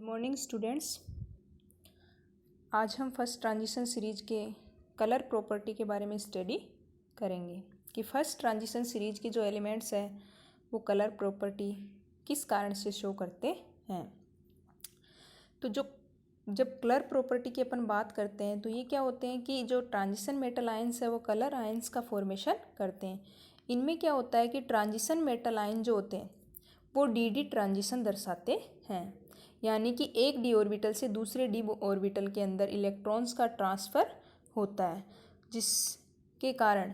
Good morning students. आज हम first transition series के कलर प्रॉपर्टी के बारे में स्टडी करेंगे कि फर्स्ट ट्रांजिशन सीरीज के जो एलिमेंट्स हैं वो कलर प्रॉपर्टी किस कारण से शो करते हैं। तो जब कलर प्रॉपर्टी की अपन बात करते हैं तो ये क्या होते हैं कि जो ट्रांजिशन मेटल आयंस है वो कलर आयंस का फॉर्मेशन करते हैं। इनमें क्या होता है कि ट्रांजिशन मेटल आयन जो होते हैं वो डी ट्रांजिशन दर्शाते हैं, यानी कि एक डी ऑर्बिटल से दूसरे डी ऑर्बिटल के अंदर इलेक्ट्रॉन्स का ट्रांसफ़र होता है, जिसके कारण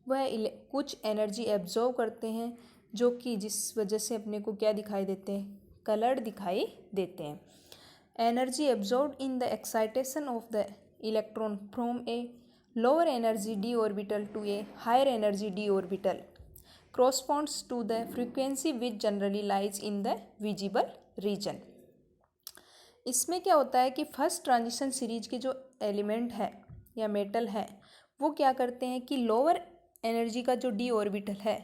वह कुछ एनर्जी एब्जॉर्व करते हैं, जो कि जिस वजह से अपने को क्या दिखाई देते हैं, कलर्ड दिखाई देते हैं। Energy absorbed in the excitation of the electron from a lower energy d orbital to a higher energy d orbital corresponds to the frequency which generally lies in the visible region। इसमें क्या होता है कि first transition series के जो element है या metal है वो क्या करते हैं कि लोअर एनर्जी का जो डी ऑर्बिटल है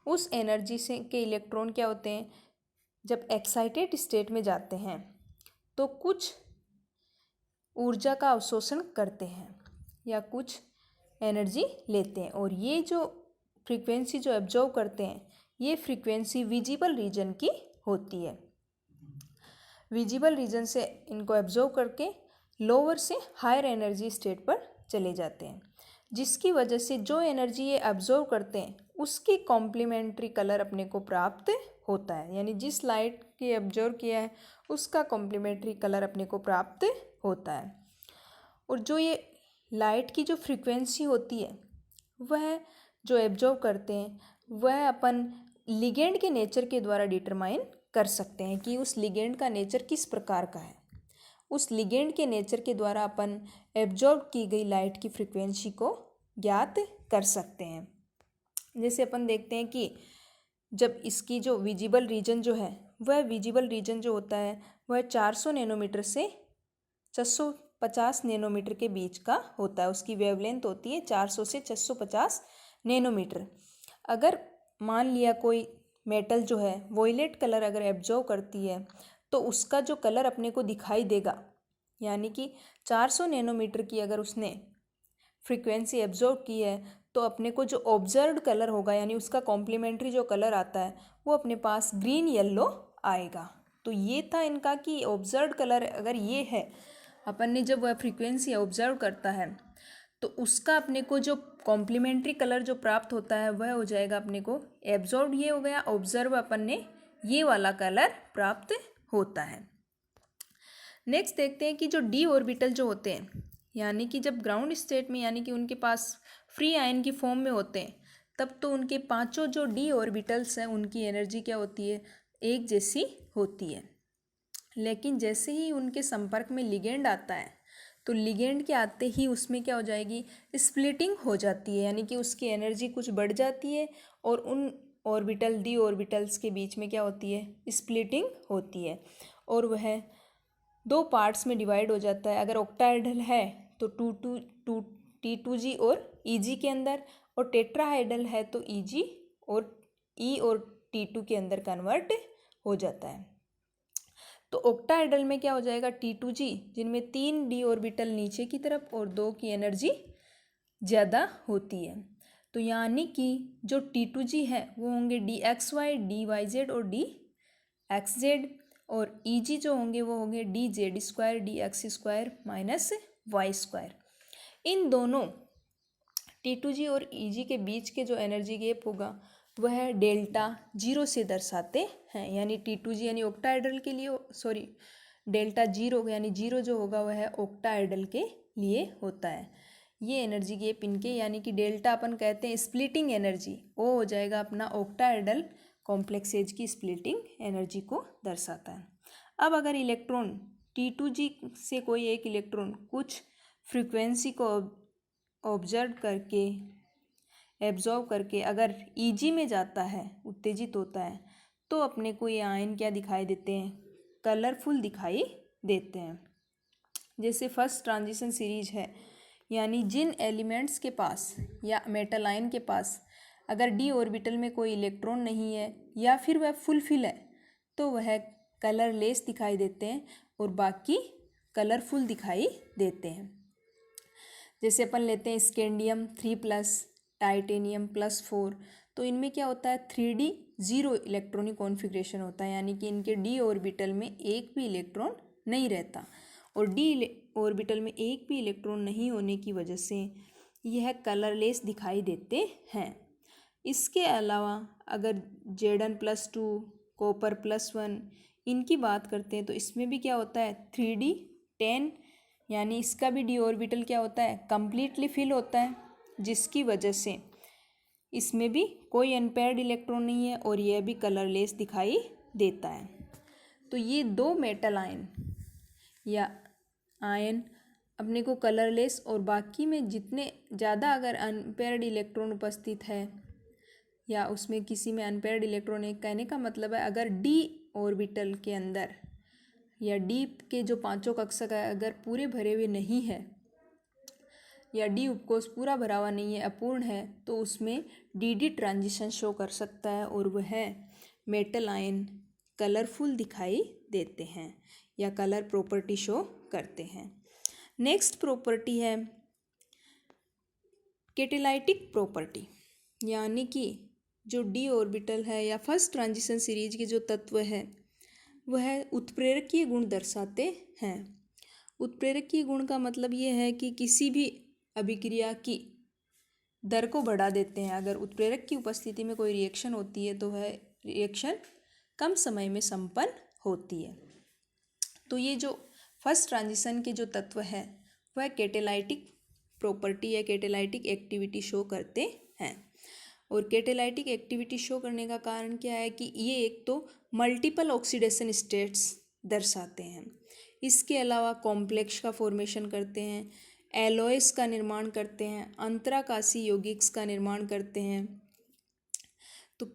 उस एनर्जी से के इलेक्ट्रॉन क्या होते हैं, जब एक्साइटेड स्टेट में जाते हैं तो कुछ ऊर्जा का अवशोषण करते हैं या कुछ एनर्जी लेते हैं, और ये जो फ्रीक्वेंसी जो एब्जॉर्व करते हैं ये फ्रीक्वेंसी विजिबल रीजन की होती है। विजिबल रीजन से इनको एब्जॉर्व करके लोअर से हायर एनर्जी स्टेट पर चले जाते हैं, जिसकी वजह से जो एनर्जी ये एब्जॉर्व करते हैं उसकी कॉम्प्लीमेंट्री कलर अपने को प्राप्त होता है, यानी जिस लाइट के एब्जॉर्व किया है उसका कॉम्प्लीमेंट्री कलर अपने को प्राप्त होता है। और जो ये लाइट की जो फ्रीक्वेंसी होती है वह जो एब्जॉर्व करते हैं वह अपन लिगेंड के नेचर के द्वारा डिटरमाइन कर सकते हैं कि उस लिगेंड का नेचर किस प्रकार का है। उस लिगेंड के नेचर के द्वारा अपन एब्जॉर्ब की गई लाइट की फ्रीक्वेंसी को ज्ञात कर सकते हैं। जैसे अपन देखते हैं कि जब इसकी जो विजिबल रीजन जो है वह विजिबल रीजन जो होता है वह 400 नैनोमीटर से 650 नैनोमीटर के बीच का होता है। उसकी वेवलेंथ होती है 400 से 650 नैनोमीटर। अगर मान लिया कोई मेटल जो है वॉयलेट कलर अगर एब्जॉर्व करती है तो उसका जो कलर अपने को दिखाई देगा, यानी कि 400 नैनोमीटर की अगर उसने फ्रीक्वेंसी एब्जॉर्व की है तो अपने को जो ऑब्जर्व्ड कलर होगा यानी उसका कॉम्प्लीमेंट्री जो कलर आता है वो अपने पास ग्रीन येलो आएगा। तो ये था इनका कि ऑब्जर्व्ड कलर अगर ये है, अपन ने जब वह फ्रीक्वेंसी ऑब्जर्व करता है तो उसका अपने को जो कॉम्प्लीमेंट्री कलर जो प्राप्त होता है वह हो जाएगा अपने को एब्जॉर्ब, ये हो गया ऑब्जर्व, अपन ने ये वाला कलर प्राप्त होता है। नेक्स्ट देखते हैं कि जो डी ऑर्बिटल जो होते हैं, यानी कि जब ग्राउंड स्टेट में यानी कि उनके पास फ्री आयन की फॉर्म में होते हैं तब तो उनके पांचों जो डी ऑर्बिटल्स हैं उनकी एनर्जी क्या होती है, एक जैसी होती है। लेकिन जैसे ही उनके संपर्क में लिगेंड आता है तो लिगेंड के आते ही उसमें क्या हो जाएगी, स्प्लिटिंग हो जाती है, यानी कि उसकी एनर्जी कुछ बढ़ जाती है और उन ऑर्बिटल डी ऑर्बिटल्स के बीच में क्या होती है, स्प्लिटिंग होती है और वह दो पार्ट्स में डिवाइड हो जाता है। अगर ऑक्टाहेड्रल है तो T2G और EG के अंदर, और टेट्राहेड्रल है तो EG और E और T2 के अंदर कन्वर्ट हो जाता है। तो ऑक्टाहेड्रल में क्या हो जाएगा, T2G, जिनमें 3 डी ऑर्बिटल नीचे की तरफ और 2 की एनर्जी ज़्यादा होती है। तो यानी कि जो T2G है वो होंगे DXY, DYZ और DXZ, और EG जो होंगे वो होंगे DZ² DX² माइनस Y²। इन दोनों T2G और EG के बीच के जो एनर्जी गैप होगा वह डेल्टा 0 से दर्शाते हैं, यानी T2G यानी ऑक्टाहेड्रल के लिए डेल्टा 0 यानी 0 जो होगा वह ऑक्टाहेड्रल के लिए होता है। ये एनर्जी गैप इनके, यानी कि डेल्टा अपन कहते हैं स्प्लिटिंग एनर्जी, वो हो जाएगा अपना ऑक्टाहेड्रल कॉम्प्लेक्सेज की स्प्लिटिंग एनर्जी को दर्शाता है। अब अगर इलेक्ट्रॉन T2G से कोई एक इलेक्ट्रॉन कुछ फ्रीक्वेंसी को ऑब्जर्व करके एब्जॉर्व करके अगर EG में जाता है, उत्तेजित होता है, तो अपने को ये आयन क्या दिखाई देते हैं, कलरफुल दिखाई देते हैं। जैसे फर्स्ट ट्रांजिशन सीरीज है, यानी जिन एलिमेंट्स के पास या मेटल आयन के पास अगर डी ऑर्बिटल में कोई इलेक्ट्रॉन नहीं है या फिर वह फुलफिल है तो वह कलरलेस दिखाई देते हैं, और बाकी कलरफुल दिखाई देते हैं। जैसे अपन लेते हैं स्कैंडियम 3+, टाइटेनियम +4, तो इनमें क्या होता है 3D 0 इलेक्ट्रॉनिक कॉन्फ़िगरेशन होता है, यानी कि इनके d ऑर्बिटल में एक भी इलेक्ट्रॉन नहीं रहता। और d ऑर्बिटल में एक भी इलेक्ट्रॉन नहीं होने की वजह से यह कलरलेस दिखाई देते हैं। इसके अलावा अगर Zn+2, कॉपर +1 इनकी बात करते हैं तो इसमें भी क्या होता है 3D 10, यानी इसका भी d ऑर्बिटल क्या होता है कम्प्लीटली फिल होता है, जिसकी वजह से इसमें भी कोई अनपेयर्ड इलेक्ट्रॉन नहीं है और यह भी कलरलेस दिखाई देता है। तो ये दो मेटल आयन या आयन अपने को कलरलेस, और बाकी में जितने ज़्यादा अगर अनपेयर्ड इलेक्ट्रॉन उपस्थित है या उसमें किसी में अनपेयर्ड इलेक्ट्रॉन है, कहने का मतलब है अगर d ऑर्बिटल के अंदर या d के जो पांचों कक्षक है अगर पूरे भरे हुए नहीं है या d उपकोष पूरा भरा हुआ नहीं है, अपूर्ण है, तो उसमें dd ट्रांजिशन शो कर सकता है और वह मेटल आयन कलरफुल दिखाई देते हैं या कलर प्रॉपर्टी शो करते हैं। नेक्स्ट प्रॉपर्टी है कैटेलाइटिक प्रॉपर्टी, यानी कि जो d ऑर्बिटल है या फर्स्ट ट्रांजिशन सीरीज के जो तत्व है वह उत्प्रेरकीय गुण दर्शाते हैं। उत्प्रेरकीय गुण का मतलब ये है कि किसी भी अभिक्रिया की दर को बढ़ा देते हैं। अगर उत्प्रेरक की उपस्थिति में कोई रिएक्शन होती है तो वह रिएक्शन कम समय में संपन्न होती है। तो ये जो फर्स्ट ट्रांजिशन के जो तत्व है वह कैटेलाइटिक प्रॉपर्टी या कैटेलाइटिक एक्टिविटी शो करते हैं। और कैटेलाइटिक एक्टिविटी शो करने का कारण क्या है कि ये एक तो मल्टीपल ऑक्सीडेशन स्टेट्स दर्शाते हैं, इसके अलावा कॉम्प्लेक्स का फॉर्मेशन करते हैं, एलॉयस का निर्माण करते हैं, अंतराकाशी यौगिक्स का निर्माण करते हैं। तो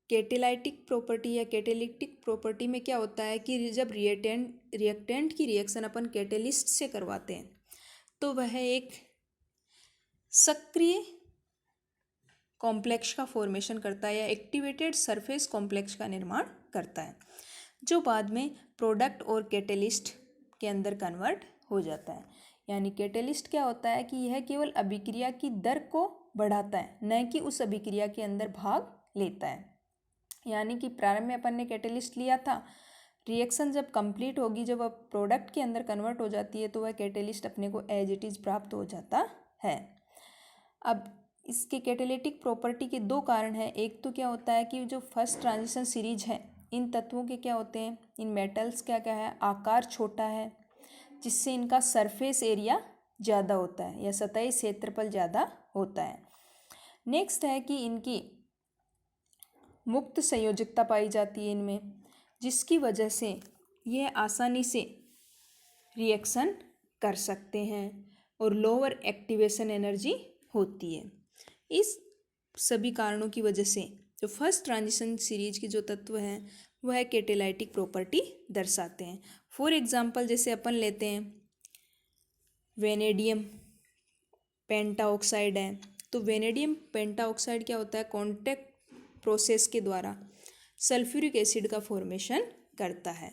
कैटेलाइटिक प्रॉपर्टी या कैटेलिटिक प्रॉपर्टी में क्या होता है कि जब रिएक्टेंट की रिएक्शन अपन कैटेलिस्ट से करवाते हैं तो वह एक सक्रिय कॉम्प्लेक्स का फॉर्मेशन करता है या एक्टिवेटेड सरफेस कॉम्प्लेक्स का निर्माण करता है, जो बाद में प्रोडक्ट और कैटेलिस्ट के अंदर कन्वर्ट हो जाता है। यानी कैटेलिस्ट क्या होता है कि यह केवल अभिक्रिया की दर को बढ़ाता है, न कि उस अभिक्रिया के अंदर भाग लेता है। यानी कि प्रारंभ में अपन ने कैटेलिस्ट लिया था, रिएक्शन जब कंप्लीट होगी, जब अब प्रोडक्ट के अंदर कन्वर्ट हो जाती है तो वह कैटेलिस्ट अपने को एज इट इज़ प्राप्त हो जाता है। अब इसके कैटेलिटिक प्रॉपर्टी के दो कारण हैं। एक तो क्या होता है कि जो फर्स्ट ट्रांजिशन सीरीज है इन तत्वों के क्या होते हैं, इन मेटल्स क्या क्या है, आकार छोटा है जिससे इनका सरफेस एरिया ज़्यादा होता है या सतही क्षेत्रफल ज़्यादा होता है। नेक्स्ट है कि इनकी मुक्त संयोजकता पाई जाती है इनमें, जिसकी वजह से यह आसानी से रिएक्शन कर सकते हैं और लोअर एक्टिवेशन एनर्जी होती है। इस सभी कारणों की वजह से जो फर्स्ट ट्रांजिशन सीरीज के जो तत्व हैं वह कैटेलाइटिक प्रॉपर्टी दर्शाते हैं। फॉर एग्जांपल जैसे अपन लेते हैं वेनेडियम पेंटाऑक्साइड है, तो वेनेडियम पेंटाऑक्साइड क्या होता है, कॉन्टैक्ट प्रोसेस के द्वारा सल्फ्यूरिक एसिड का फॉर्मेशन करता है।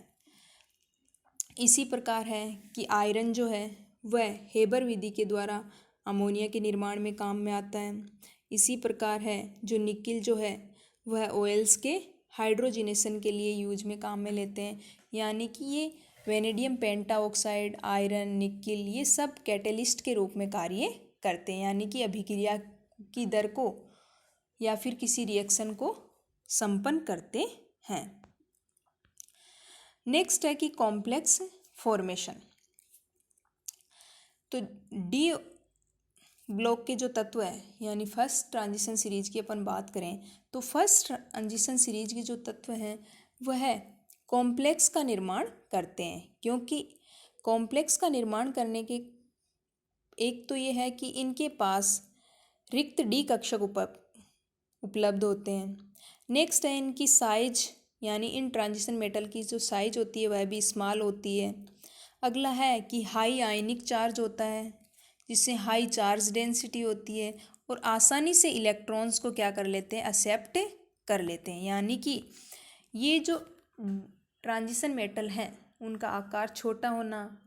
इसी प्रकार है कि आयरन जो है वह हेबर विधि के द्वारा अमोनिया के निर्माण में काम में आता है। इसी प्रकार है जो निकिल जो है वह ऑयल्स के हाइड्रोजिनेशन के लिए यूज में काम में लेते हैं। यानी कि ये वेनेडियम पेंटाऑक्साइड, आयरन, निकिल ये सब कैटेलिस्ट के रूप में कार्य करते हैं, यानी कि अभिक्रिया की दर को या फिर किसी रिएक्शन को संपन्न करते हैं। नेक्स्ट है कि कॉम्प्लेक्स फॉर्मेशन। तो डी ब्लॉक के जो तत्व है यानी फर्स्ट ट्रांजिशन सीरीज की अपन बात करें तो फर्स्ट ट्रांजिशन सीरीज के जो तत्व हैं वह कॉम्प्लेक्स का निर्माण करते हैं, क्योंकि कॉम्प्लेक्स का निर्माण करने के एक तो ये है कि इनके पास रिक्त डी कक्षक उपलब्ध होते हैं। नेक्स्ट है इनकी साइज, यानी इन ट्रांजिशन मेटल की जो साइज होती है वह भी स्मॉल होती है। अगला है कि हाई आयनिक चार्ज होता है जिससे हाई चार्ज डेंसिटी होती है और आसानी से इलेक्ट्रॉन्स को क्या कर लेते हैं, एक्सेप्ट कर लेते हैं। यानी कि ये जो ट्रांजिशन मेटल हैं उनका आकार छोटा होना,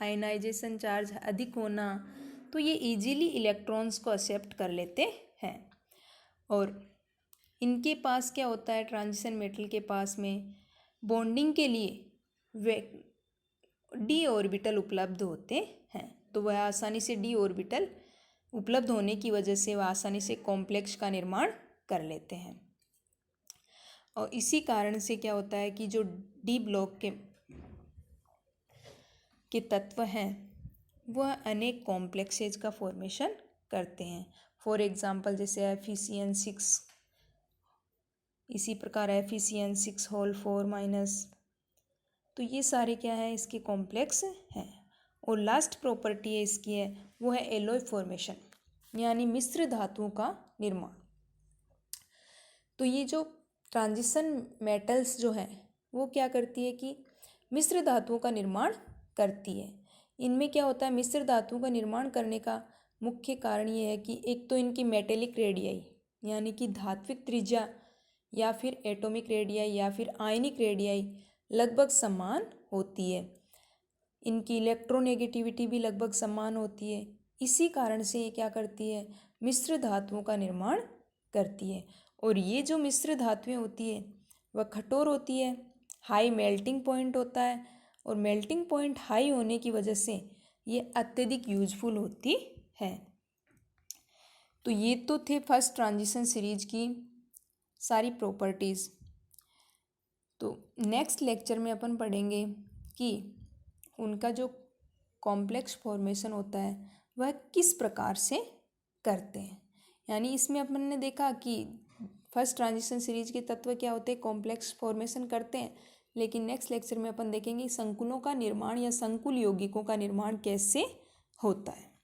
आयनाइजेशन चार्ज अधिक होना, तो ये इजीली इलेक्ट्रॉन्स को एक्सेप्ट कर लेते हैं। और इनके पास क्या होता है, ट्रांजिशन मेटल के पास में बॉन्डिंग के लिए वे डी ऑर्बिटल उपलब्ध होते हैं। तो वह आसानी से डी ऑर्बिटल उपलब्ध होने की वजह से वह आसानी से कॉम्प्लेक्स का निर्माण कर लेते हैं। और इसी कारण से क्या होता है कि जो डी ब्लॉक के तत्व हैं वह अनेक कॉम्प्लेक्सेज का फॉर्मेशन करते हैं। फॉर एग्जांपल जैसे Fe6, इसी प्रकार Fe6 होल 4-, तो ये सारे क्या है, इसके कॉम्प्लेक्स हैं। और लास्ट प्रॉपर्टी है इसकी है वो है एलॉय फॉर्मेशन, यानी मिश्र धातुओं का निर्माण। तो ये जो ट्रांजिशन मेटल्स जो है वो क्या करती है कि मिश्र धातुओं का निर्माण करती है। इनमें क्या होता है, मिश्र धातुओं का निर्माण करने का मुख्य कारण ये है कि एक तो इनकी मेटेलिक रेडियाई यानी कि धात्विक त्रिज्या या फिर एटॉमिक रेडियाई या फिर आयनिक रेडियाई लगभग समान होती है। इनकी इलेक्ट्रोनेगेटिविटी भी लगभग समान होती है। इसी कारण से ये क्या करती है, मिश्र धातुओं का निर्माण करती है। और ये जो मिश्र धातुएं होती है वह कठोर होती है, हाई मेल्टिंग पॉइंट होता है, और मेल्टिंग पॉइंट हाई होने की वजह से ये अत्यधिक यूजफुल होती है। तो ये तो थे फर्स्ट ट्रांजिशन सीरीज की सारी प्रॉपर्टीज़। तो नेक्स्ट लेक्चर में अपन पढ़ेंगे कि उनका जो कॉम्प्लेक्स फॉर्मेशन होता है वह किस प्रकार से करते हैं। यानी इसमें अपन ने देखा कि फर्स्ट ट्रांजिशन सीरीज के तत्व क्या होते हैं, कॉम्प्लेक्स फॉर्मेशन करते हैं। लेकिन नेक्स्ट लेक्चर में अपन देखेंगे संकुलों का निर्माण या संकुल यौगिकों का निर्माण कैसे होता है।